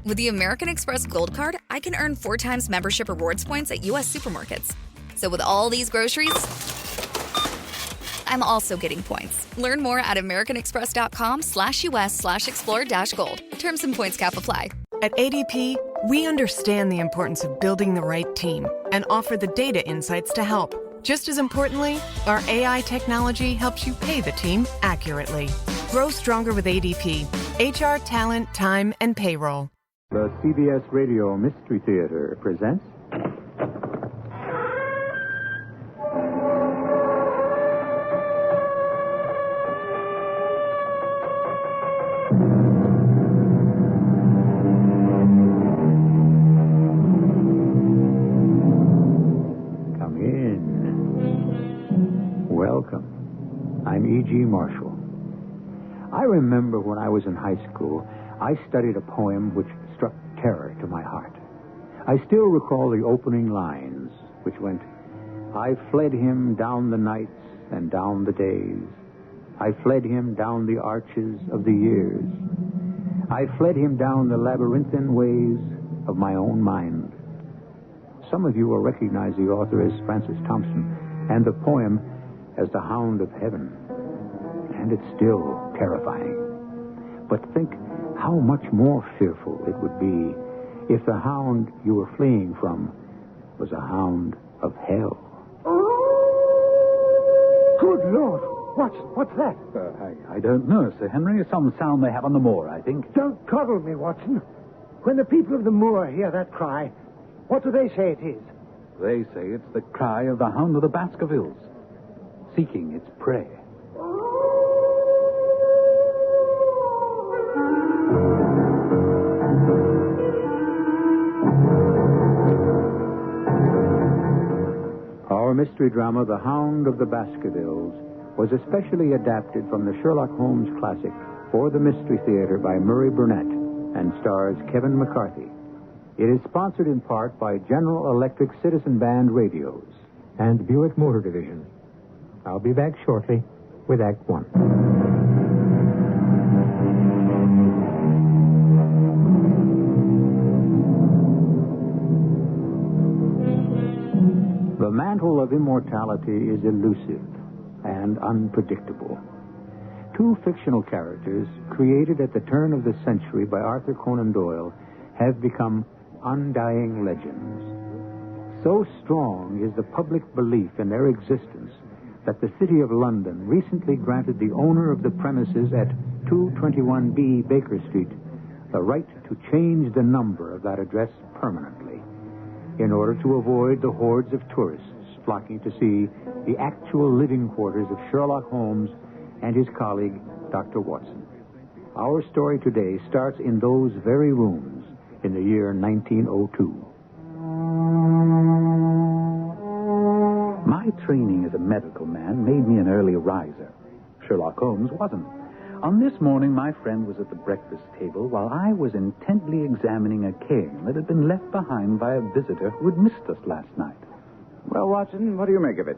With the American Express Gold Card, I can earn 4 times membership rewards points at U.S. supermarkets. So with all these groceries, I'm also getting points. Learn more at americanexpress.com/US/explore-gold. Terms and points cap apply. At ADP, we understand the importance of building the right team and offer the data insights to help. Just as importantly, our AI technology helps you pay the team accurately. Grow stronger with ADP. HR, talent, time, and payroll. The CBS Radio Mystery Theater presents... Come in. Welcome. I'm E.G. Marshall. I remember when I was in high school, I studied a poem which struck terror to my heart. I still recall the opening lines, which went, I fled him down the nights and down the days. I fled him down the arches of the years. I fled him down the labyrinthine ways of my own mind. Some of you will recognize the author as Francis Thompson and the poem as the Hound of Heaven. And it's still terrifying. But think how much more fearful it would be if the hound you were fleeing from was a hound of hell. Good Lord! What's that? I don't know, Sir Henry. Some sound they have on the moor, I think. Don't coddle me, Watson. When the people of the moor hear that cry, what do they say it is? They say it's the cry of the Hound of the Baskervilles, seeking its prey. Our mystery drama, The Hound of the Baskervilles, was especially adapted from the Sherlock Holmes classic for the Mystery Theater by Murray Burnett and stars Kevin McCarthy. It is sponsored in part by General Electric Citizen Band Radios and Buick Motor Division. I'll be back shortly with Act One. The mantle of immortality is elusive and unpredictable. 2 fictional characters, created at the turn of the century by Arthur Conan Doyle, have become undying legends. So strong is the public belief in their existence that the City of London recently granted the owner of the premises at 221B Baker Street the right to change the number of that address permanently, in order to avoid the hordes of tourists flocking to see the actual living quarters of Sherlock Holmes and his colleague, Dr. Watson. Our story today starts in those very rooms in the year 1902. My training as a medical man made me an early riser. Sherlock Holmes wasn't. On this morning, my friend was at the breakfast table while I was intently examining a cane that had been left behind by a visitor who had missed us last night. Well, Watson, what do you make of it?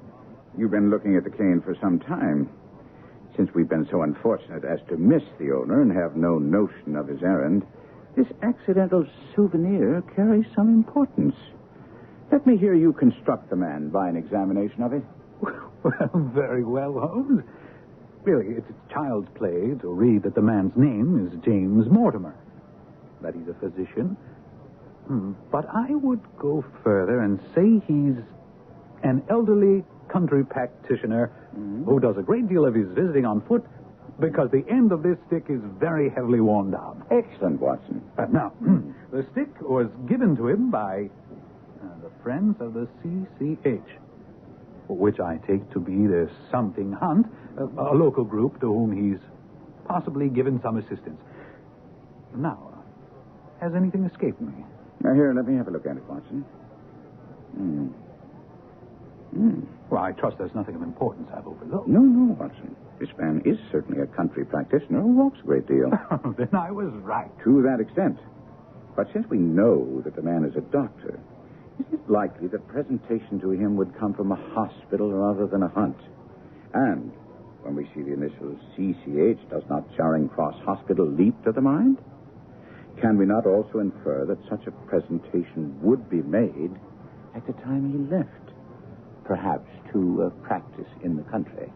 You've been looking at the cane for some time. Since we've been so unfortunate as to miss the owner and have no notion of his errand, this accidental souvenir carries some importance. Let me hear you construct the man by an examination of it. Well, very well, Holmes. Really, it's child's play to read that the man's name is James Mortimer, that he's a physician. But I would go further and say he's an elderly country practitioner who does a great deal of his visiting on foot because the end of this stick is very heavily worn down. Excellent, Watson. Now, the stick was given to him by the Friends of the CCH, which I take to be the Something Hunt, a local group to whom he's possibly given some assistance. Now, has anything escaped me? Now, here, let me have a look at it, Watson. Well, I trust there's nothing of importance I've overlooked. No, Watson. This man is certainly a country practitioner who walks a great deal. Then I was right. To that extent. But since we know that the man is a doctor, is it likely that presentation to him would come from a hospital rather than a hunt? And when we see the initials CCH, does not Charing Cross Hospital leap to the mind? Can we not also infer that such a presentation would be made at the time he left? Perhaps to practice in the country.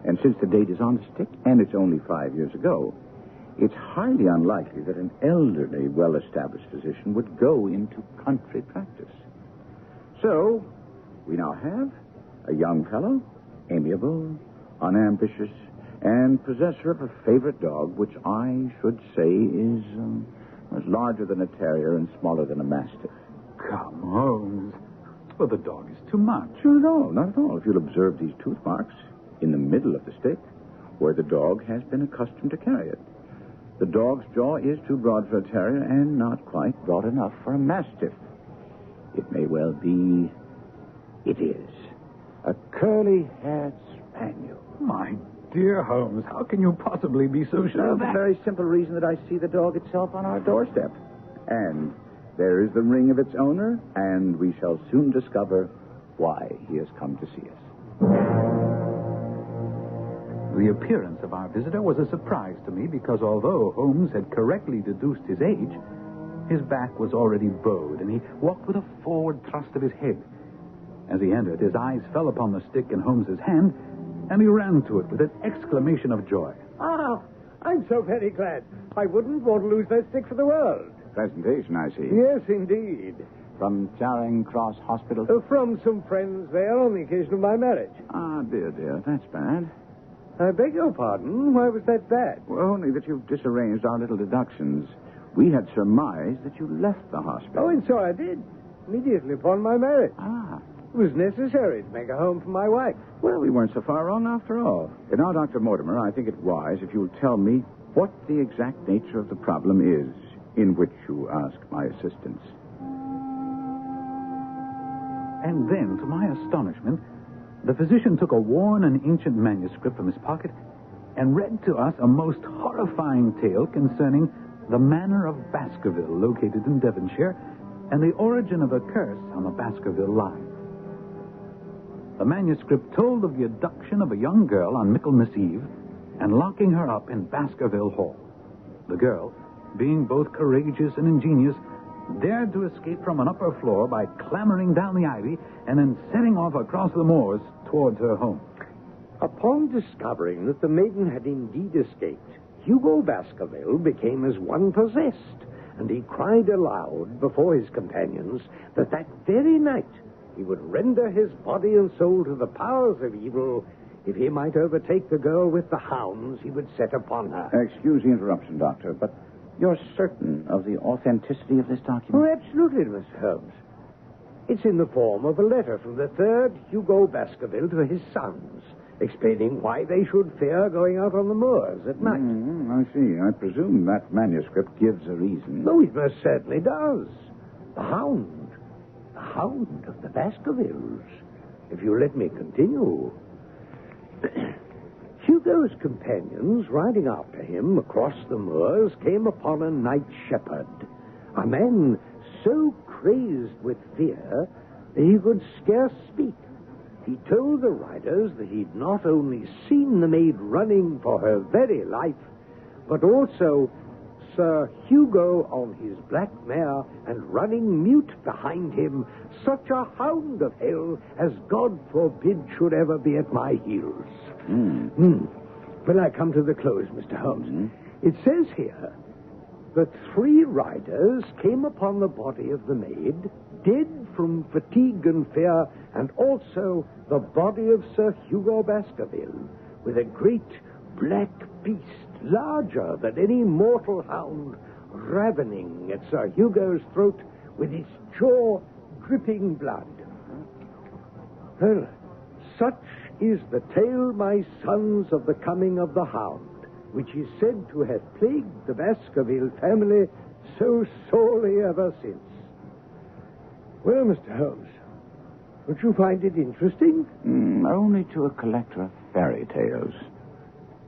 And since the date is on the stick, and it's only 5 years ago, it's highly unlikely that an elderly, well-established physician would go into country practice. So, we now have a young fellow, amiable, unambitious, and possessor of a favorite dog, which I should say is larger than a terrier and smaller than a mastiff. Come, Holmes. Well, the dog is too much. No, not at all. If you'll observe these tooth marks in the middle of the stick, where the dog has been accustomed to carry it. The dog's jaw is too broad for a terrier and not quite broad enough for a mastiff. It may well be... It is a curly-haired spaniel. My dear Holmes, how can you possibly be so sure of For the that? very simple reason that I see the dog itself on our doorstep. And there is the ring of its owner, and we shall soon discover why he has come to see us. The appearance of our visitor was a surprise to me because although Holmes had correctly deduced his age, his back was already bowed, and he walked with a forward thrust of his head. As he entered, his eyes fell upon the stick in Holmes's hand, and he ran to it with an exclamation of joy. Ah, I'm so very glad. I wouldn't want to lose that stick for the world. Presentation, I see. Yes, indeed. From Charing Cross Hospital? From some friends there on the occasion of my marriage. Ah, dear, that's bad. I beg your pardon. Why was that bad? Well, only that you've disarranged our little deductions. We had surmised that you left the hospital. Oh, and so I did. Immediately upon my marriage. Ah. It was necessary to make a home for my wife. Well, we weren't so far wrong after all. And now, Dr. Mortimer, I think it wise if you'll tell me what the exact nature of the problem is in which you ask my assistance. And then, to my astonishment, the physician took a worn and ancient manuscript from his pocket and read to us a most horrifying tale concerning the Manor of Baskerville, located in Devonshire, and the origin of a curse on the Baskerville line. The manuscript told of the abduction of a young girl on Michaelmas Eve and locking her up in Baskerville Hall. The girl, being both courageous and ingenious, dared to escape from an upper floor by clambering down the ivy and then setting off across the moors towards her home. Upon discovering that the maiden had indeed escaped, Hugo Baskerville became as one possessed, and he cried aloud before his companions that very night he would render his body and soul to the powers of evil if he might overtake the girl with the hounds he would set upon her. Excuse the interruption, Doctor, but you're certain of the authenticity of this Oh, document? absolutely, Mr. Holmes. It's in the form of a letter from the third Hugo Baskerville to his sons, explaining why they should fear going out on the moors at night. I see. I presume that manuscript gives a reason. No, it most certainly does. The Hound of the Baskervilles. If you let me continue. Hugo's companions, riding after him across the moors, came upon a night shepherd, a man so crazed with fear that he could scarce speak. He told the riders that he'd not only seen the maid running for her very life, but also Sir Hugo on his black mare and running mute behind him, such a hound of hell as God forbid should ever be at my heels. When I come to the close, Mr. Holmes, it says here that 3 riders came upon the body of the maid, dead from fatigue and fear, and also the body of Sir Hugo Baskerville, with a great black beast, larger than any mortal hound, ravening at Sir Hugo's throat with its jaw dripping blood. Well, such is the tale, my sons, of the coming of the hound, which is said to have plagued the Baskerville family so sorely ever since. Well, Mr. Holmes, would you find it interesting? Only to a collector of fairy tales.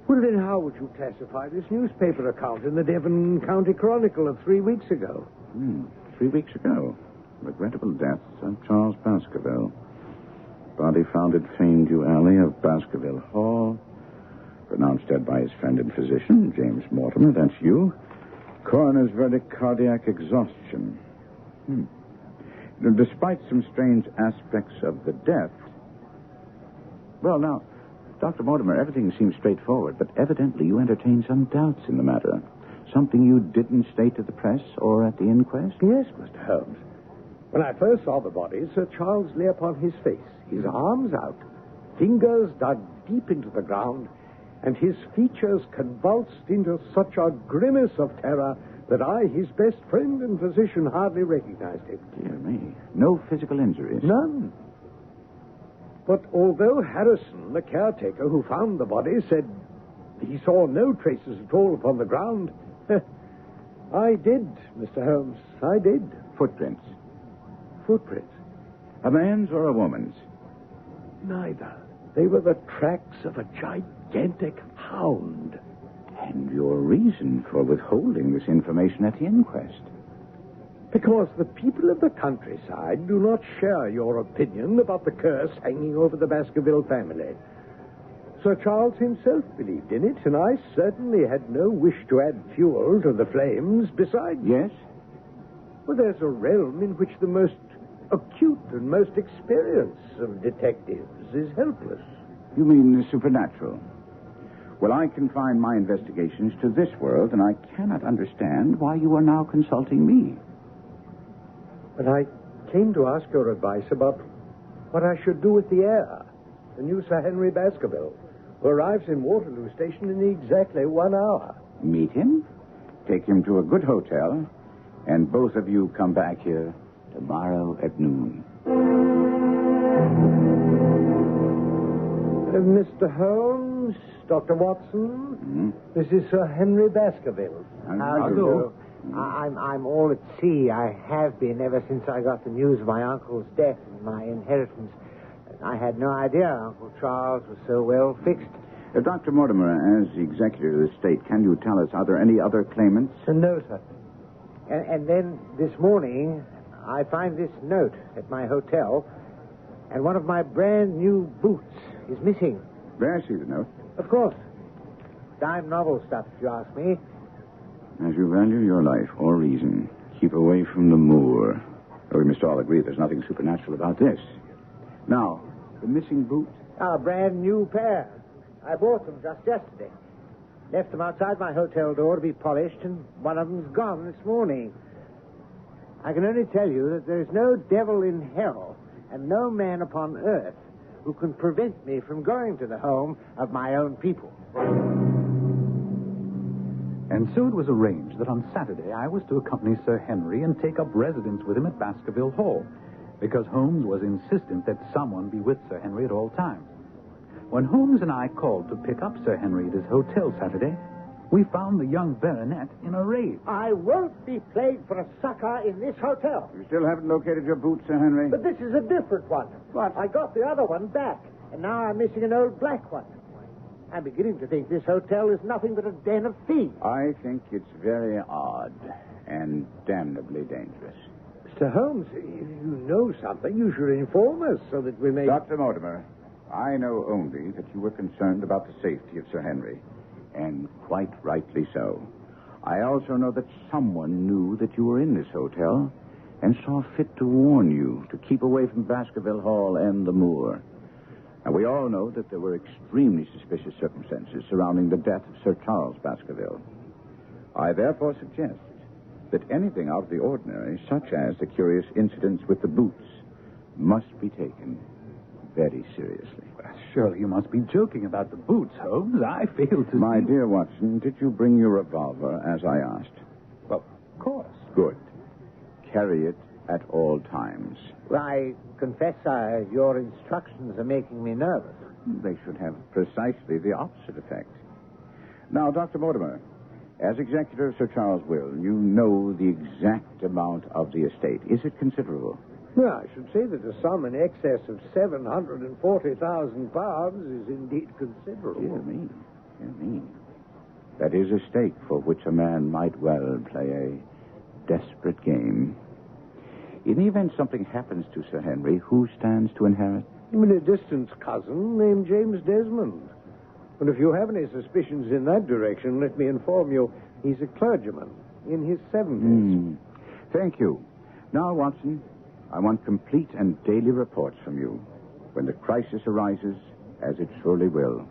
Well, then how would you classify this newspaper account in the Devon County Chronicle of 3 weeks ago? 3 weeks ago. Regrettable death, St. Charles Baskerville. Body found at Famedew Alley of Baskerville Hall. Pronounced dead by his friend and physician, James Mortimer. That's you. Coroner's verdict, cardiac exhaustion. Despite some strange aspects of the death... Well, now, Dr. Mortimer, everything seems straightforward, but evidently you entertain some doubts in the matter. Something you didn't state to the press or at the inquest? Yes, Mr. Holmes. When I first saw the body, Sir Charles lay upon his face, his arms out, fingers dug deep into the ground, and his features convulsed into such a grimace of terror that I, his best friend and physician, hardly recognized him. Dear me. No physical injuries? None. But although Harrison, the caretaker who found the body, said he saw no traces at all upon the ground, I did, Mr. Holmes, I did. Footprints? Footprints? A man's or a woman's? Neither. They were the tracks of a gigantic hound. And your reason for withholding this information at the inquest? Because the people of the countryside do not share your opinion about the curse hanging over the Baskerville family. Sir Charles himself believed in it, and I certainly had no wish to add fuel to the flames. Besides... Yes? Well, there's a realm in which the most acute and most experienced of detectives is helpless. You mean the supernatural? Well, I confine my investigations to this world, and I cannot understand why you are now consulting me. But I came to ask your advice about what I should do with the heir, the new Sir Henry Baskerville, who arrives in Waterloo Station in exactly 1 hour. Meet him, take him to a good hotel, and both of you come back here tomorrow at noon. Mr. Holmes, Dr. Watson, this is Sir Henry Baskerville. How do you do? I'm all at sea. I have been ever since I got the news of my uncle's death and my inheritance. I had no idea Uncle Charles was so well fixed. Dr. Mortimer, as the executor of the estate, can you tell us, are there any other claimants? No, sir. And then this morning, I find this note at my hotel, and one of my brand new boots is missing. May I see the note? Of course. Dime novel stuff, if you ask me. As you value your life or reason, keep away from the moor. We must all agree there's nothing supernatural about this. Now, the missing boot? A brand new pair. I bought them just yesterday. Left them outside my hotel door to be polished, and one of them's gone this morning. I can only tell you that there's no devil in hell and no man upon earth who can prevent me from going to the home of my own people. And so it was arranged that on Saturday I was to accompany Sir Henry and take up residence with him at Baskerville Hall, because Holmes was insistent that someone be with Sir Henry at all times. When Holmes and I called to pick up Sir Henry at his hotel Saturday, we found the young baronet in a rage. I won't be played for a sucker in this hotel. You still haven't located your boot, Sir Henry? But this is a different one. What? I got the other one back, and now I'm missing an old black one. I'm beginning to think this hotel is nothing but a den of thieves. I think it's very odd and damnably dangerous. Mr. Holmes, if you know something, you should inform us so that we may... Dr. Mortimer, I know only that you were concerned about the safety of Sir Henry, and quite rightly so. I also know that someone knew that you were in this hotel and saw fit to warn you to keep away from Baskerville Hall and the moor. Now, we all know that there were extremely suspicious circumstances surrounding the death of Sir Charles Baskerville. I therefore suggest that anything out of the ordinary, such as the curious incidents with the boots, must be taken very seriously. Well, surely you must be joking about the boots, Holmes. I fail to My see... dear Watson, did you bring your revolver as I asked? Well, of course. Good. Carry it at all times. Well, I confess your instructions are making me nervous. They should have precisely the opposite effect. Now, Dr. Mortimer, as executor of Sir Charles' will, you know the exact amount of the estate. Is it considerable? Well, I should say that a sum in excess of £740,000 is indeed considerable. Dear me. Dear me. That is a stake for which a man might well play a desperate game. In the event something happens to Sir Henry, who stands to inherit? I mean, a distant cousin named James Desmond. And if you have any suspicions in that direction, let me inform you, he's a clergyman. in his 70s. Thank you. Now, Watson, I want complete and daily reports from you. When the crisis arises, as it surely will,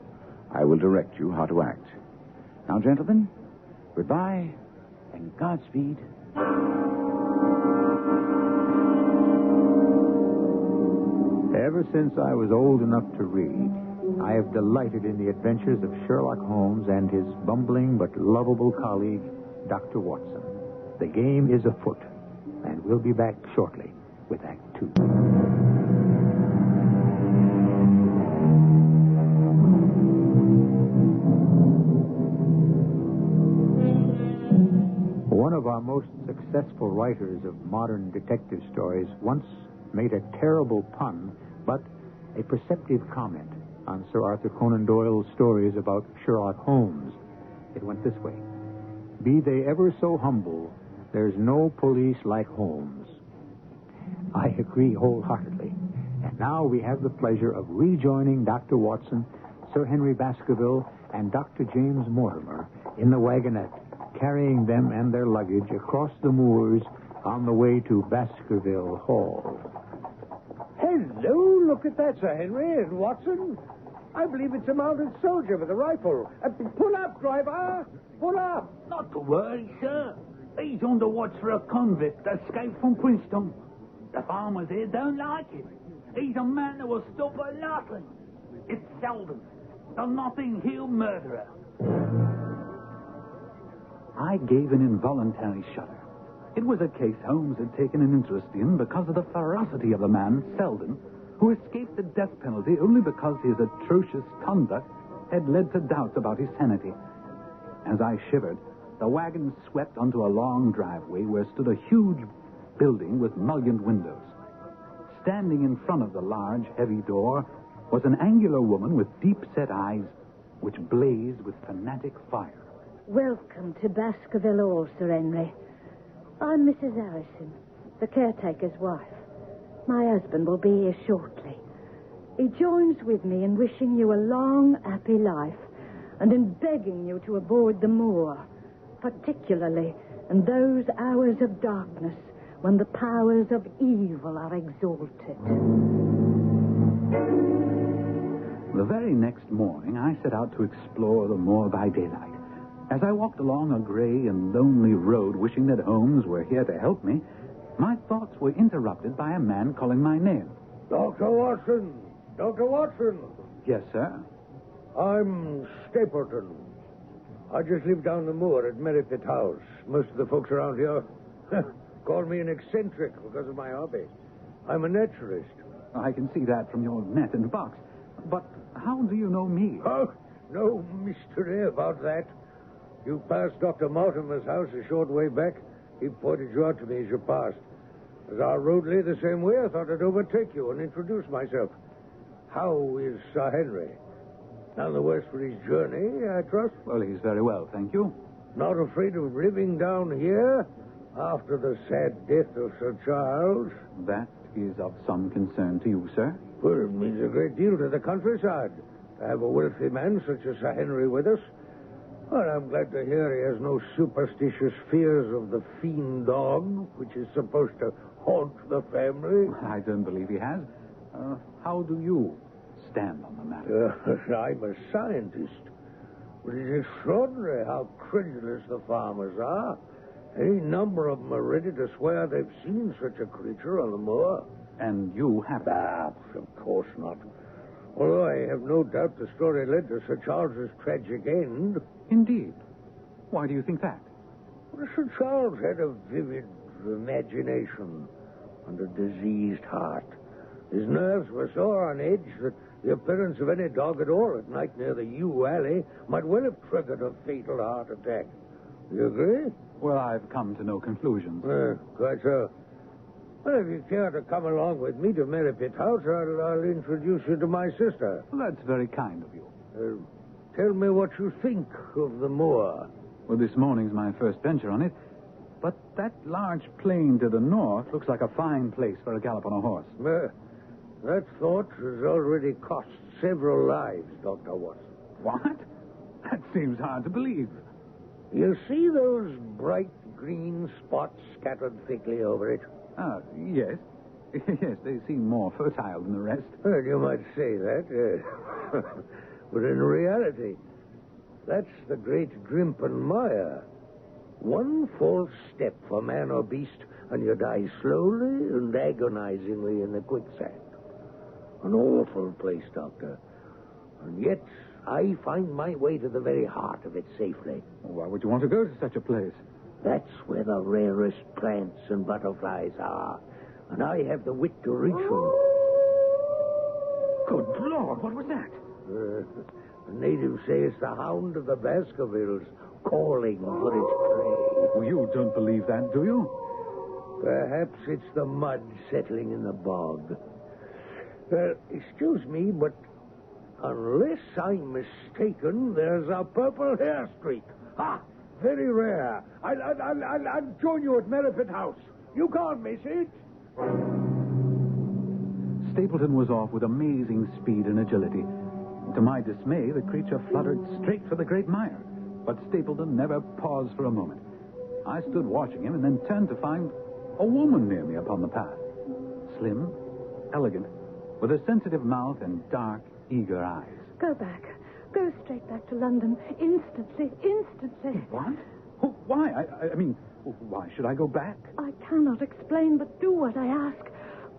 I will direct you how to act. Now, gentlemen, goodbye and Godspeed. Ever since I was old enough to read, I have delighted in the adventures of Sherlock Holmes and his bumbling but lovable colleague, Dr. Watson. The game is afoot, and we'll be back shortly with Act Two. One of our most successful writers of modern detective stories once made a terrible pun, but a perceptive comment on Sir Arthur Conan Doyle's stories about Sherlock Holmes. It went this way: "Be they ever so humble, there's no police like Holmes." I agree wholeheartedly. And now we have the pleasure of rejoining Dr. Watson, Sir Henry Baskerville, and Dr. James Mortimer in the wagonette, carrying them and their luggage across the moors on the way to Baskerville Hall. Hello, look at that, Sir Henry and Watson. I believe it's a mounted soldier with a rifle. Pull up, driver. Pull up. Not to worry, sir. He's on the watch for a convict that escaped from Princeton. The farmers here don't like it. He's a man that will stop at nothing. It's Selden, the Notting Hill murderer. I gave an involuntary shudder. It was a case Holmes had taken an interest in because of the ferocity of the man, Selden, who escaped the death penalty only because his atrocious conduct had led to doubts about his sanity. As I shivered, the wagon swept onto a long driveway where stood a huge building with mullioned windows. Standing in front of the large, heavy door was an angular woman with deep-set eyes which blazed with fanatic fire. Welcome to Baskerville Hall, Sir Henry. I'm Mrs. Harrison, the caretaker's wife. My husband will be here shortly. He joins with me in wishing you a long, happy life and in begging you to avoid the moor, particularly in those hours of darkness when the powers of evil are exalted. The very next morning, I set out to explore the moor by daylight. As I walked along a gray and lonely road, wishing that Holmes were here to help me, my thoughts were interrupted by a man calling my name. Dr. Watson. Dr. Watson. Yes, sir? I'm Stapleton. I just live down the moor at Merripit House. Most of the folks around here call me an eccentric because of my hobby. I'm a naturalist. I can see that from your net and box. But how do you know me? Oh, no mystery about that. You passed Dr. Mortimer's house a short way back. He pointed you out to me as you passed. As our road lay the same way, I thought I'd overtake you and introduce myself. How is Sir Henry? None the worse for his journey, I trust? Well, he's very well, thank you. Not afraid of living down here after the sad death of Sir Charles? That is of some concern to you, sir. Well, it means a great deal to the countryside to have a wealthy man such as Sir Henry with us. Well, I'm glad to hear he has no superstitious fears of the fiend dog, which is supposed to haunt the family. I don't believe he has. How do you stand on the matter? I'm a scientist. But it's extraordinary how credulous the farmers are. Any number of them are ready to swear they've seen such a creature on the moor. And you haven't? Of course not. Although I have no doubt the story led to Sir Charles's tragic end. Indeed. Why do you think that? Well, Sir Charles had a vivid imagination and a diseased heart. His nerves were so on edge that the appearance of any dog at all at night near the Yew Alley might well have triggered a fatal heart attack. You agree? Well, I've come to no conclusions. Quite so. Well, if you care to come along with me to Merripit House, I'll introduce you to my sister. Well, that's very kind of you. Tell me what you think of the moor. Well, this morning's my first venture on it. But that large plain to the north looks like a fine place for a gallop on a horse. That thought has already cost several lives, Dr. Watson. What? That seems hard to believe. You see those bright green spots scattered thickly over it? Ah, yes. Yes, they seem more fertile than the rest. Well, you might say that, yes. But in reality, that's the great Grimpen Mire. One false step for man or beast, and you die slowly and agonizingly in the quicksand. An awful place, Doctor. And yet, I find my way to the very heart of it safely. Why would you want to go to such a place? That's where the rarest plants and butterflies are. And I have the wit to reach them. Good Lord, what was that? The natives say it's the Hound of the Baskervilles calling for its prey. Well, you don't believe that, do you? Perhaps it's the mud settling in the bog. Excuse me, but unless I'm mistaken, there's a purple hair streak. Ah, very rare. I'll join you at Merripit House. You can't miss it. Stapleton was off with amazing speed and agility. To my dismay, the creature fluttered straight for the great mire. But Stapleton never paused for a moment. I stood watching him and then turned to find a woman near me upon the path. Slim, elegant, with a sensitive mouth and dark, eager eyes. Go back. Go straight back to London. Instantly. Instantly. What? Why? I mean, why should I go back? I cannot explain, but do what I ask.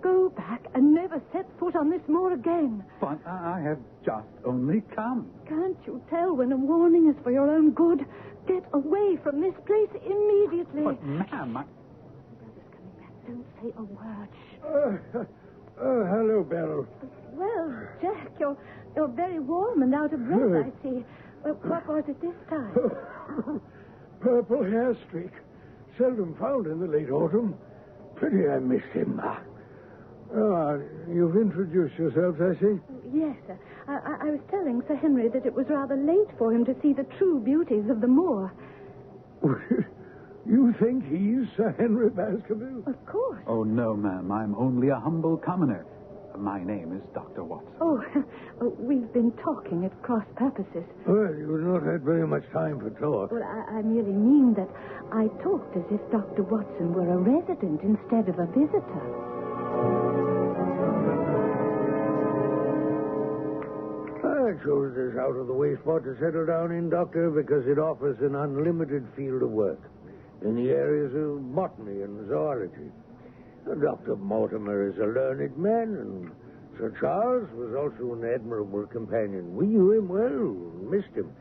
Go back and never set foot on this moor again. But I have just only come. Can't you tell when a warning is for your own good? Get away from this place immediately. But, ma'am, Brother's coming back. Don't say a word. Hello, Beryl. Well, Jack, you're very warm and out of breath, I see. What was it this time? Purple hair streak. Seldom found in the late autumn. Pity I missed him. You've introduced yourselves, I see. Yes, sir. I was telling Sir Henry that it was rather late for him to see the true beauties of the moor. You think he's Sir Henry Baskerville? Of course. Oh, no, ma'am. I'm only a humble commoner. My name is Dr. Watson. Oh, we've been talking at cross purposes. Well, you've not had very much time for talk. Well, I merely mean that I talked as if Dr. Watson were a resident instead of a visitor. I chose this out-of-the-way spot to settle down in, Doctor, because it offers an unlimited field of work in the areas of botany and zoology. Dr. Mortimer is a learned man, and Sir Charles was also an admirable companion. We knew him well, missed him.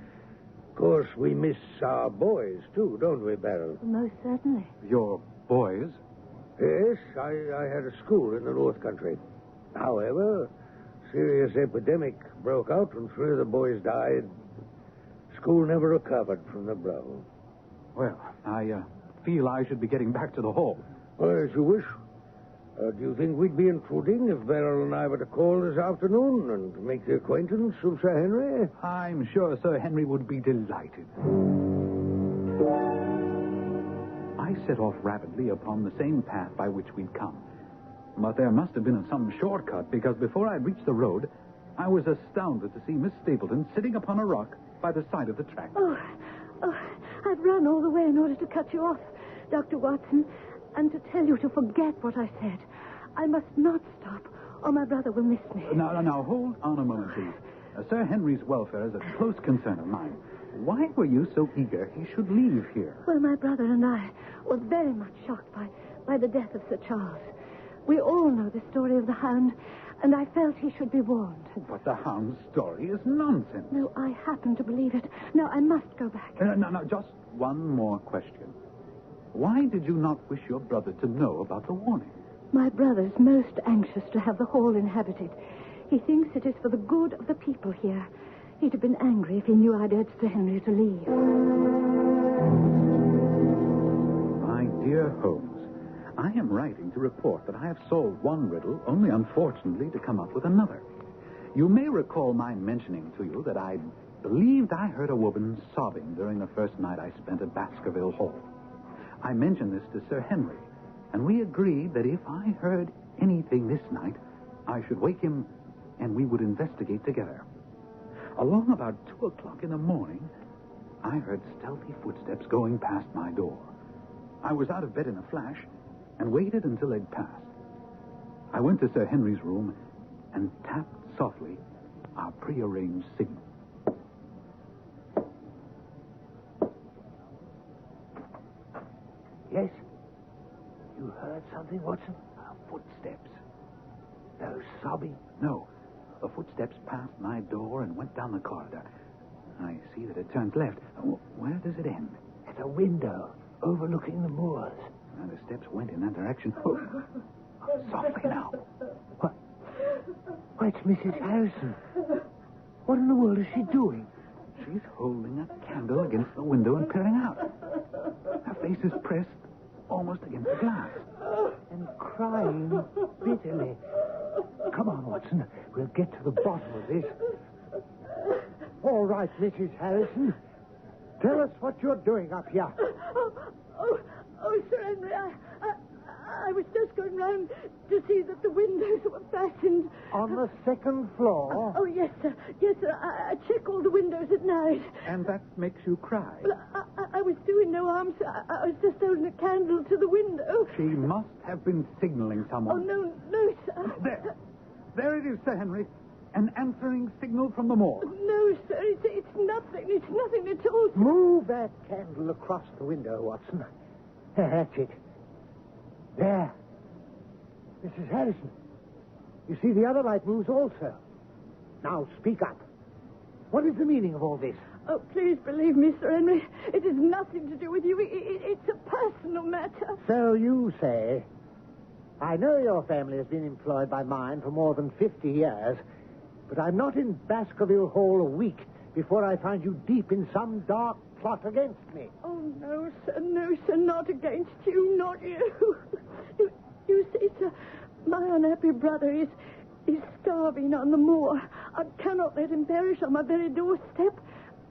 Of course, we miss our boys, too, don't we, Beryl? Most certainly. Your boys? Yes, I had a school in the North Country. However, serious epidemic broke out and 3 of the boys died. School never recovered from the blow. Well, I feel I should be getting back to the hall. Well, as you wish. Do you think we'd be intruding if Beryl and I were to call this afternoon and make the acquaintance of Sir Henry? I'm sure Sir Henry would be delighted. I set off rapidly upon the same path by which we'd come. But there must have been some shortcut, because before I reached the road, I was astounded to see Miss Stapleton sitting upon a rock by the side of the track. Oh, I've run all the way in order to cut you off, Dr. Watson, and to tell you to forget what I said. I must not stop, or my brother will miss me. Now, hold on a moment, please. Sir Henry's welfare is a close concern of mine. Why were you so eager he should leave here? Well, my brother and I were very much shocked by the death of Sir Charles. We all know the story of the Hound, and I felt he should be warned. But the Hound's story is nonsense. No, I happen to believe it. Now, I must go back. No, just one more question. Why did you not wish your brother to know about the warning? My brother's most anxious to have the hall inhabited. He thinks it is for the good of the people here. He'd have been angry if he knew I'd urged Sir Henry to leave. My dear Holmes, I am writing to report that I have solved one riddle, only unfortunately to come up with another. You may recall my mentioning to you that I believed I heard a woman sobbing during the first night I spent at Baskerville Hall. I mentioned this to Sir Henry, and we agreed that if I heard anything this night, I should wake him and we would investigate together. Along about 2:00 in the morning, I heard stealthy footsteps going past my door. I was out of bed in a flash and waited until they'd passed. I went to Sir Henry's room and tapped softly our prearranged signal. Yes? You heard something, Watson? Footsteps. No sobbing? No. The footsteps passed my door and went down the corridor. I see that it turns left. Where does it end? At a window overlooking the moors. And the steps went in that direction. Oh, softly now. What? Why, it's Mrs. Harrison. What in the world is she doing? She's holding a candle against the window and peering out. Her face is pressed almost against the glass. And crying bitterly. Come on, Watson. We'll get to the bottom of this. All right, Mrs. Harrison. Tell us what you're doing up here. Oh, Sir Henry, I was just going round to see that the windows were fastened. On the second floor? Oh, yes, sir. Yes, sir. I check all the windows at night. And that makes you cry? Well, I was doing no harm, sir. I was just holding a candle to the window. She must have been signaling someone. Oh, no, sir. There it is, Sir Henry. An answering signal from the moor. No, sir. It's nothing. It's nothing at all, sir. Move that candle across the window, Watson. That's it. There. Mrs. Harrison. You see, the other light moves also. Now, speak up. What is the meaning of all this? Oh, please believe me, Sir Henry. It has nothing to do with you. It's a personal matter. So you say. I know your family has been employed by mine for more than 50 years, but I'm not in Baskerville Hall a week before I find you deep in some dark plot against me. Oh, no, sir, not against you, not you. You see, sir, my unhappy brother is starving on the moor. I cannot let him perish on my very doorstep.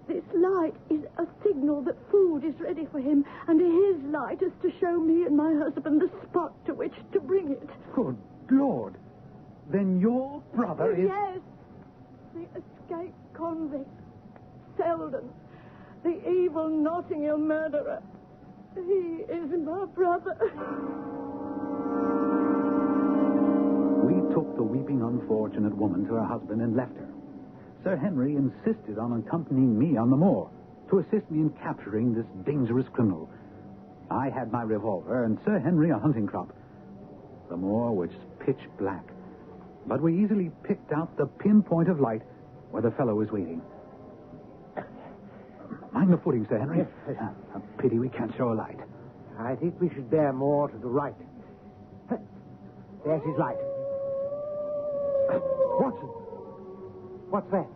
This light is a signal that food is ready for him, and his light is to show me and my husband the spot to which to bring it. Good Lord. Then your brother is... Yes. The escaped convict, Selden. The evil Notting Hill murderer. He is my brother. We took the weeping unfortunate woman to her husband and left her. Sir Henry insisted on accompanying me on the moor to assist me in capturing this dangerous criminal. I had my revolver and Sir Henry a hunting crop. The moor was pitch black, but we easily picked out the pinpoint of light where the fellow was waiting. Mind the footing, Sir Henry. Yes. A pity we can't show a light. I think we should bear more to the right. There's his light. Watson. What's that?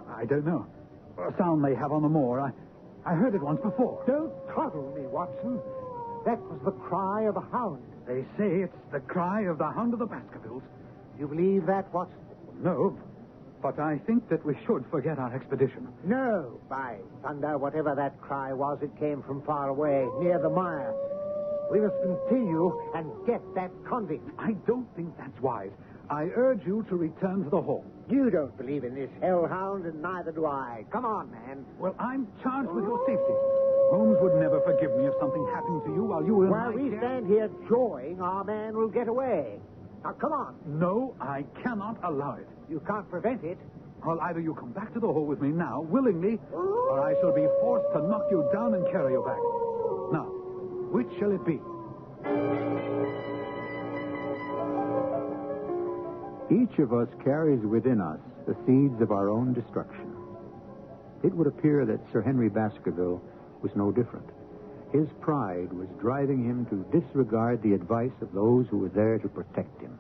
I don't know. A sound they have on the moor. I heard it once before. Don't coddle me, Watson. That was the cry of a hound. They say it's the cry of the Hound of the Baskervilles. You believe that, Watson? No, but I think that we should forget our expedition. No, by thunder, whatever that cry was, it came from far away, near the mire. We must continue and get that convict. I don't think that's wise. I urge you to return to the hall. You don't believe in this hellhound, and neither do I. Come on, man. Well, I'm charged with your safety. Holmes would never forgive me if something happened to you while you were in While my we care. stand here jawing, our man will get away. Now, come on. No, I cannot allow it. You can't prevent it. Well, either you come back to the hall with me now, willingly, or I shall be forced to knock you down and carry you back. Now, which shall it be? Each of us carries within us the seeds of our own destruction. It would appear that Sir Henry Baskerville was no different. His pride was driving him to disregard the advice of those who were there to protect him.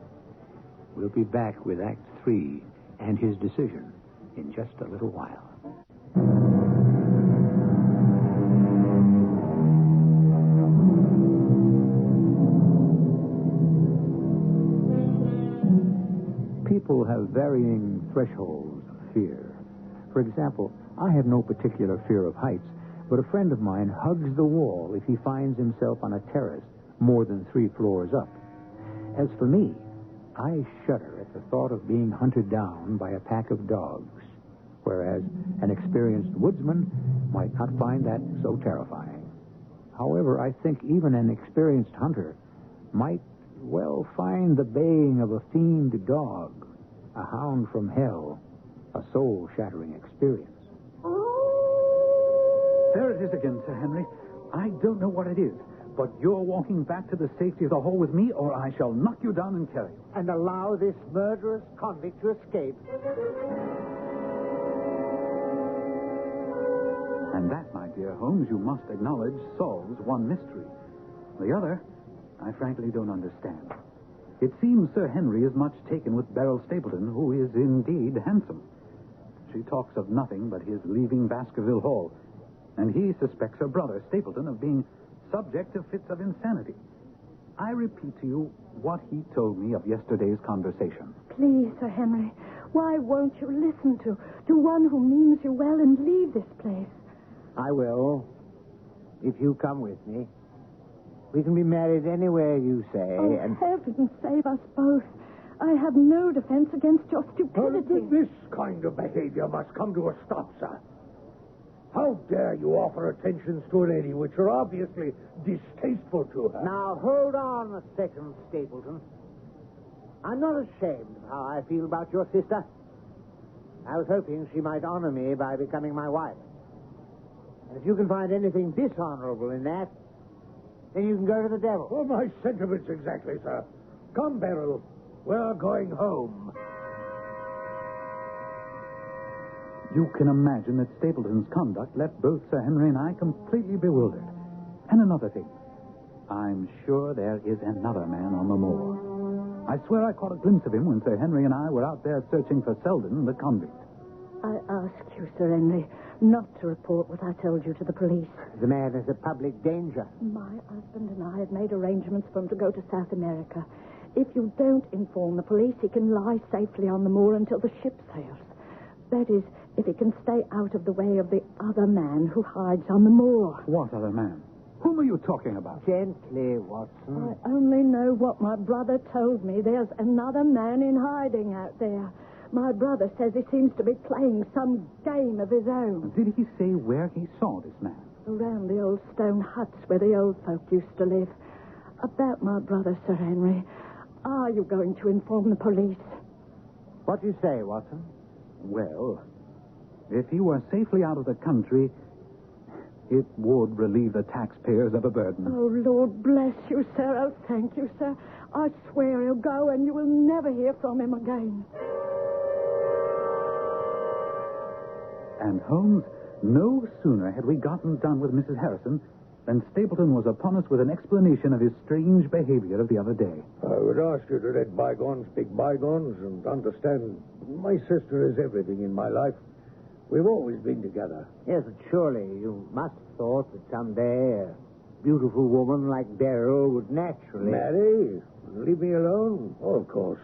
We'll be back with Act 3 and his decision in just a little while. People have varying thresholds of fear. For example, I have no particular fear of heights, but a friend of mine hugs the wall if he finds himself on a terrace more than 3 floors up. As for me, I shudder at the thought of being hunted down by a pack of dogs, whereas an experienced woodsman might not find that so terrifying. However, I think even an experienced hunter might well find the baying of a fiend dog, a hound from hell, a soul-shattering experience. There it is again, Sir Henry. I don't know what it is, but you're walking back to the safety of the hall with me, or I shall knock you down and carry you. And allow this murderous convict to escape. And that, my dear Holmes, you must acknowledge, solves one mystery. The other, I frankly don't understand. It seems Sir Henry is much taken with Beryl Stapleton, who is indeed handsome. She talks of nothing but his leaving Baskerville Hall, and he suspects her brother, Stapleton, of being subject to fits of insanity. I repeat to you what he told me of yesterday's conversation. Please, Sir Henry, why won't you listen to one who means you well and leave this place? I will, if you come with me. We can be married anywhere you say, Oh, and... heaven save us both. I have no defense against your stupidity. This kind of behavior must come to a stop, sir. How dare you offer attentions to a lady which are obviously distasteful to her? Now, hold on a second, Stapleton. I'm not ashamed of how I feel about your sister. I was hoping she might honor me by becoming my wife. And if you can find anything dishonorable in that, then you can go to the devil. Well, my sentiments exactly, sir. Come, Beryl. We're going home. You can imagine that Stapleton's conduct left both Sir Henry and I completely bewildered. And another thing. I'm sure there is another man on the moor. I swear I caught a glimpse of him when Sir Henry and I were out there searching for Selden, the convict. I ask you, Sir Henry, not to report what I told you to the police. The man is a public danger. My husband and I have made arrangements for him to go to South America. If you don't inform the police, he can lie safely on the moor until the ship sails. That is, if he can stay out of the way of the other man who hides on the moor. What other man? Whom are you talking about? Gently, Watson. I only know what my brother told me. There's another man in hiding out there. My brother says he seems to be playing some game of his own. Did he say where he saw this man? Around the old stone huts where the old folk used to live. About my brother, Sir Henry. Are you going to inform the police? What do you say, Watson? Well, if he were safely out of the country, it would relieve the taxpayers of a burden. Oh, Lord bless you, sir. Oh, thank you, sir. I swear he'll go and you will never hear from him again. And Holmes, no sooner had we gotten done with Mrs. Harrison than Stapleton was upon us with an explanation of his strange behavior of the other day. I would ask you to let bygones be bygones and understand my sister is everything in my life. We've always been together. Yes, but surely you must have thought that someday a beautiful woman like Beryl would naturally... Marry? Leave me alone? Oh, of course.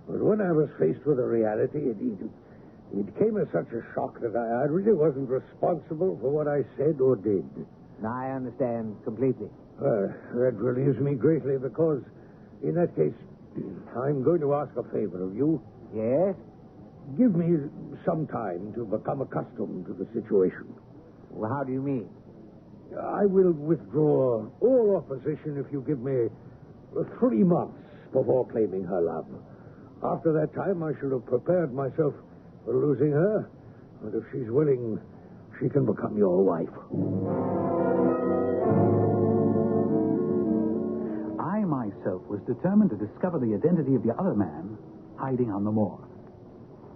But when I was faced with the reality, it came as such a shock that I really wasn't responsible for what I said or did. I understand completely. That relieves me greatly because, in that case, I'm going to ask a favor of you. Yes? Give me some time to become accustomed to the situation. Well, how do you mean? I will withdraw all opposition if you give me 3 months before claiming her love. After that time, I shall have prepared myself for losing her. And if she's willing, she can become your wife. I myself was determined to discover the identity of the other man hiding on the moor.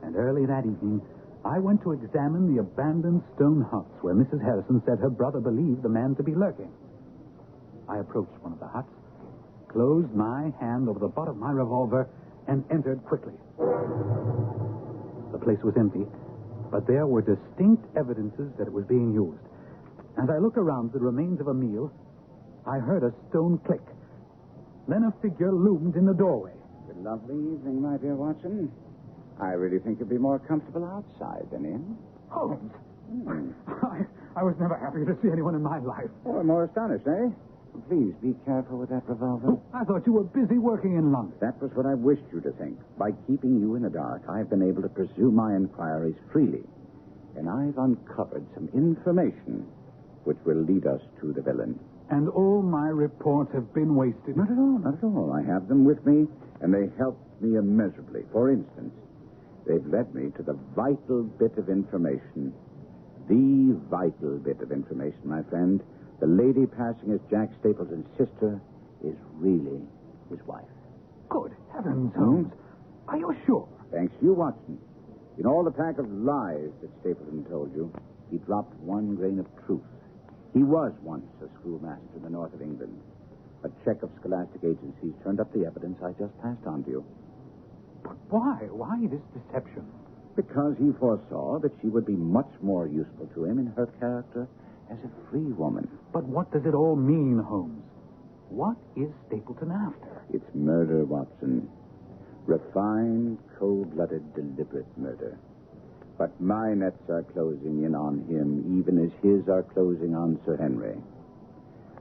And early that evening, I went to examine the abandoned stone huts where Mrs. Harrison said her brother believed the man to be lurking. I approached one of the huts, closed my hand over the butt of my revolver, and entered quickly. The place was empty, but there were distinct evidences that it was being used. As I looked around the remains of a meal, I heard a stone click. Then a figure loomed in the doorway. Good lovely evening, my dear Watson. I really think you'll be more comfortable outside than in. Holmes! I was never happier to see anyone in my life. Oh, more astonished, eh? Please be careful with that revolver. Oh, I thought you were busy working in London. That was what I wished you to think. By keeping you in the dark, I've been able to pursue my inquiries freely. And I've uncovered some information which will lead us to the villain. And all my reports have been wasted. Not at all, not at all. I have them with me, and they helped me immeasurably. For instance, they've led me to the vital bit of information. The vital bit of information, my friend. The lady passing as Jack Stapleton's sister is really his wife. Good heavens, Holmes. Are you sure? Thanks to you, Watson. In all the pack of lies that Stapleton told you, he dropped one grain of truth. He was once a schoolmaster in the north of England. A check of scholastic agencies turned up the evidence I just passed on to you. But why? Why this deception? Because he foresaw that she would be much more useful to him in her character as a free woman. But what does it all mean, Holmes? What is Stapleton after? It's murder, Watson. Refined, cold-blooded, deliberate murder. But my nets are closing in on him, even as his are closing on Sir Henry.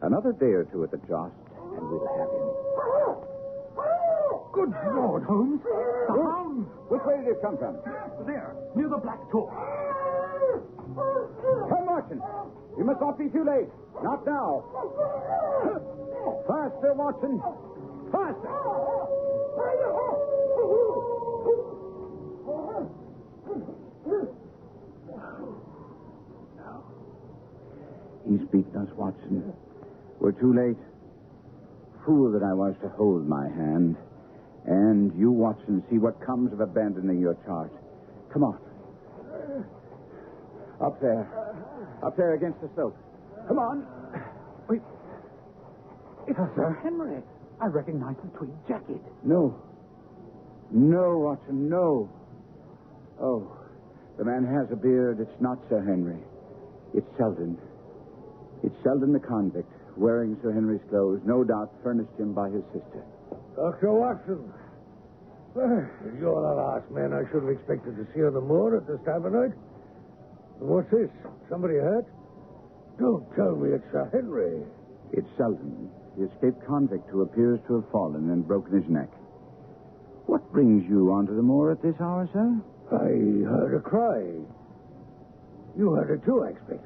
Another day or two at the joust, and we'll have him. Good Lord, Holmes. The hound. Which way did it come from? There, near the black door. Come, Watson. You must not be too late. Not now. Faster, Watson. Faster. No. He's beaten us, Watson. We're too late. Fool that I was to hold my hand. And you, Watson, see what comes of abandoning your charge. Come on. Up there. Up there against the slope. Come on. Wait. It's Sir Henry. I recognize the tweed jacket. No. No, Watson, no. Oh, the man has a beard. It's not Sir Henry. It's Selden. It's Selden the convict, wearing Sir Henry's clothes, no doubt furnished him by his sister. Dr. Watson. Well, you're the last man I should have expected to see on the moor at this time of night. What's this? Somebody hurt? Don't tell me it's Sir Henry. It's Selden, the escaped convict who appears to have fallen and broken his neck. What brings you onto the moor at this hour, sir? I heard a cry. You heard it too, I expect.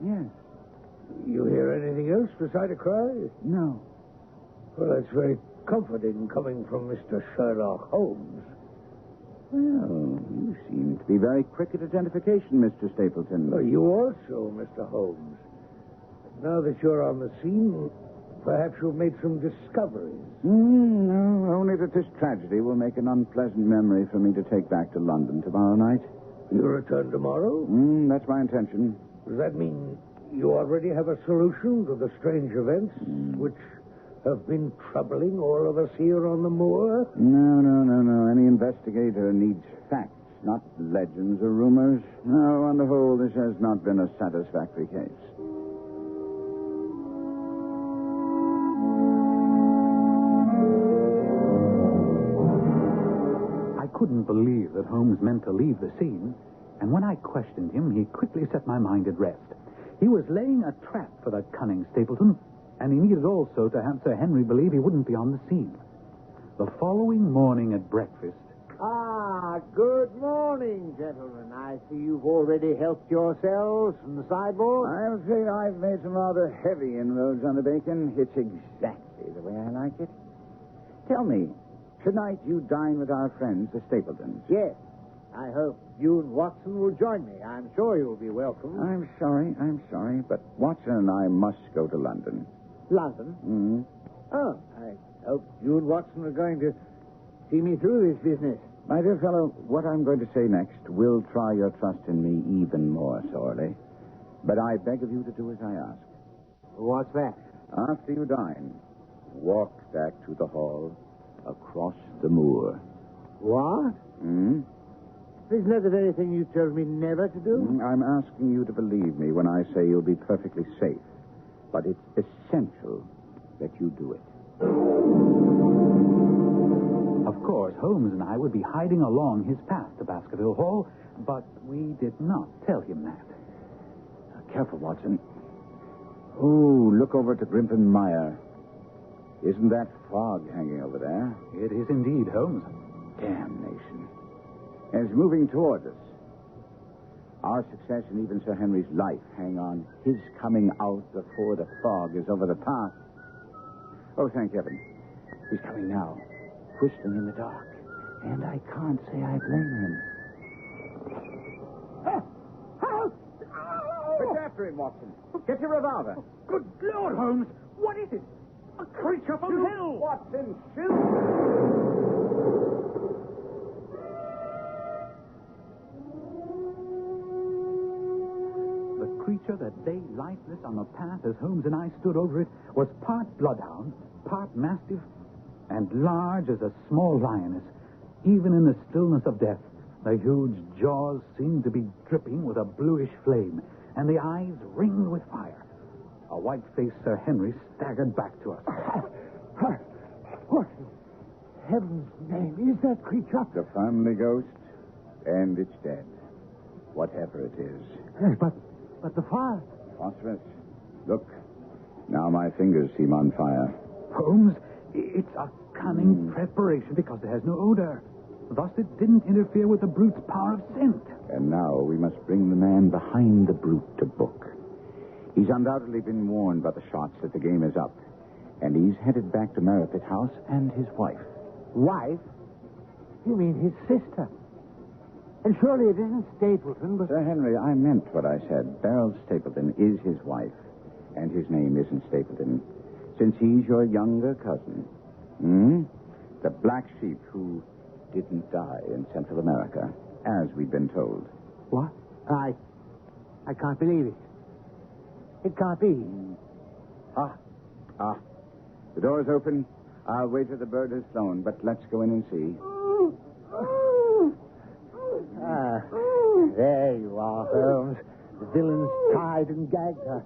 Yes. You hear anything else beside a cry? No. Well, that's very comforting coming from Mr. Sherlock Holmes. Well, you seem to be very quick at identification, Mr. Stapleton. Oh, you also, Mr. Holmes. Now that you're on the scene, perhaps you've made some discoveries. No, only that this tragedy will make an unpleasant memory for me to take back to London tomorrow night. You return tomorrow? That's my intention. Does that mean you already have a solution to the strange events which have been troubling all of us here on the moor? No. Any investigator needs facts, not legends or rumors. No, on the whole, this has not been a satisfactory case. I couldn't believe that Holmes meant to leave the scene, and when I questioned him, he quickly set my mind at rest. He was laying a trap for that cunning Stapleton, and he needed also to have Sir Henry believe he wouldn't be on the scene. The following morning at breakfast... Good morning, gentlemen. I see you've already helped yourselves from the sideboard. I'm afraid I've made some rather heavy inroads on the bacon. It's exactly the way I like it. Tell me, tonight you dine with our friends, the Stapletons. Yes. I hope you and Watson will join me. I'm sure you'll be welcome. I'm sorry, but Watson and I must go to London. London? Mm-hmm. Oh, I hope you and Watson are going to see me through this business. My dear fellow, what I'm going to say next will try your trust in me even more sorely. But I beg of you to do as I ask. What's that? After you dine, walk back to the hall across the moor. What? Isn't that the very thing you told me never to do? I'm asking you to believe me when I say you'll be perfectly safe. But it's essential that you do it. Of course, Holmes and I would be hiding along his path to Baskerville Hall, but we did not tell him that. Careful, Watson. Oh, look over to Grimpen Mire. Isn't that fog hanging over there? It is indeed, Holmes. Damnation. And it's moving towards us. Our success and even Sir Henry's life hang on his coming out before the fog is over the path. Oh, thank heaven. He's coming now, whistling in the dark. And I can't say I blame him. It's after him, Watson. Get your revolver. Good Lord, Holmes! What is it? A creature from hell! Watson, shoot! The creature that lay lifeless on the path as Holmes and I stood over it was part bloodhound, part mastiff, and large as a small lioness. Even in the stillness of death, the huge jaws seemed to be dripping with a bluish flame, and the eyes ringed with fire. A white-faced Sir Henry staggered back to us. What in heaven's name is that creature? The family ghost, and it's dead. Whatever it is. Yes, but the fire. Phosphorus. Look, now my fingers seem on fire. Holmes, it's a cunning preparation because it has no odor. Thus it didn't interfere with the brute's power of scent. And now we must bring the man behind the brute to book. He's undoubtedly been warned by the shots that the game is up. And he's headed back to Merripit House and his wife. Wife? You mean his sister? And surely it isn't Stapleton, but... Sir Henry, I meant what I said. Beryl Stapleton is his wife. And his name isn't Stapleton. Since he's your younger cousin. The black sheep who didn't die in Central America, as we'd been told. What? I can't believe it. It can't be. The door's open. I'll wait till the bird has flown, but let's go in and see. There you are, Holmes. The villain's tied and gagged her.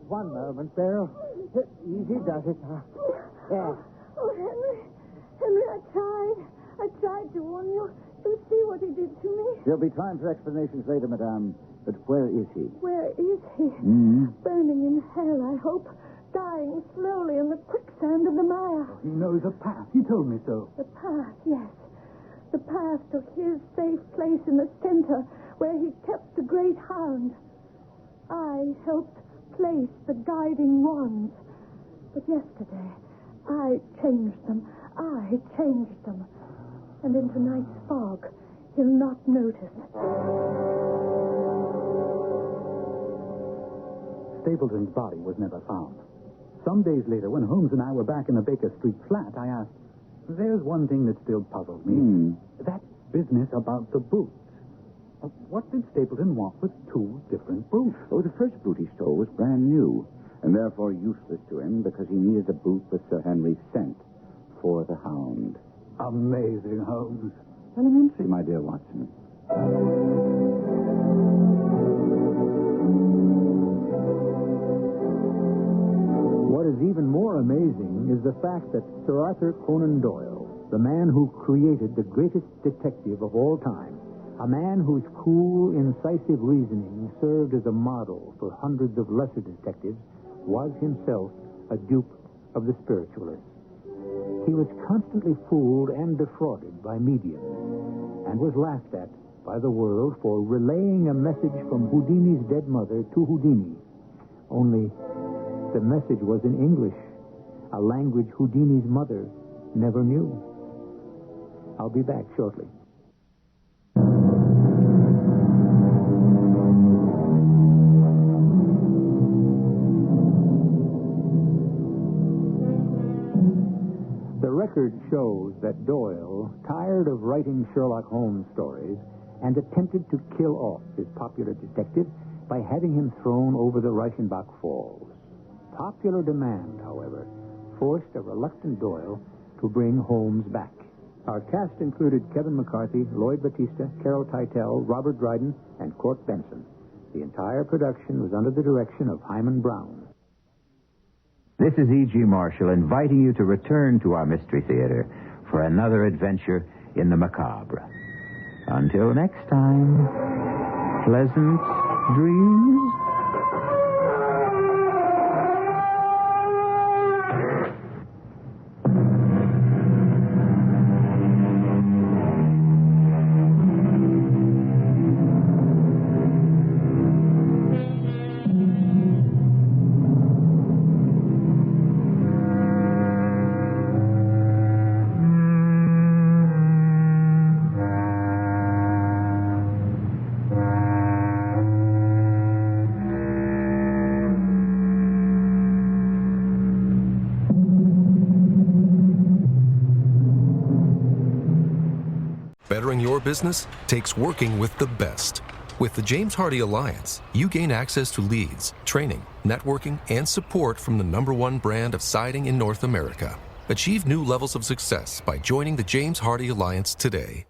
One moment, Beryl. Easy does it. There. Oh, Henry, I tried to warn you. You see what he did to me? There'll be time for explanations later, madame. But where is he? Where is he? Burning in hell, I hope. Dying slowly in the quicksand of the mire. He knows a path. He told me so. The path, yes. The path to his safe place in the center where he kept the great hound. I helped place the guiding wands. But yesterday, I changed them. And in tonight's fog, he'll not notice. Stapleton's body was never found. Some days later, when Holmes and I were back in the Baker Street flat, I asked, there's one thing that still puzzles me. That business about the boots. What did Stapleton want with two different boots? Oh, the first boot he stole was brand new, and therefore useless to him because he needed a boot with Sir Henry's scent for the hound. Amazing, Holmes. Elementary, my dear Watson. What is even more amazing is the fact that Sir Arthur Conan Doyle, the man who created the greatest detective of all time, a man whose cool, incisive reasoning served as a model for hundreds of lesser detectives, was himself a dupe of the spiritualists. He was constantly fooled and defrauded by mediums, and was laughed at by the world for relaying a message from Houdini's dead mother to Houdini. Only the message was in English, a language Houdini's mother never knew. I'll be back shortly. The record shows that Doyle, tired of writing Sherlock Holmes stories, and attempted to kill off his popular detective by having him thrown over the Reichenbach Falls. Popular demand, however, forced a reluctant Doyle to bring Holmes back. Our cast included Kevin McCarthy, Lloyd Battista, Carol Teitel, Robert Dryden, and Court Benson. The entire production was under the direction of Hyman Brown. This is E.G. Marshall inviting you to return to our Mystery Theater for another adventure in the macabre. Until next time, pleasant dreams. Bettering your business takes working with the best. With the James Hardie Alliance, you gain access to leads, training, networking, and support from the #1 brand of siding in North America. Achieve new levels of success by joining the James Hardie Alliance today.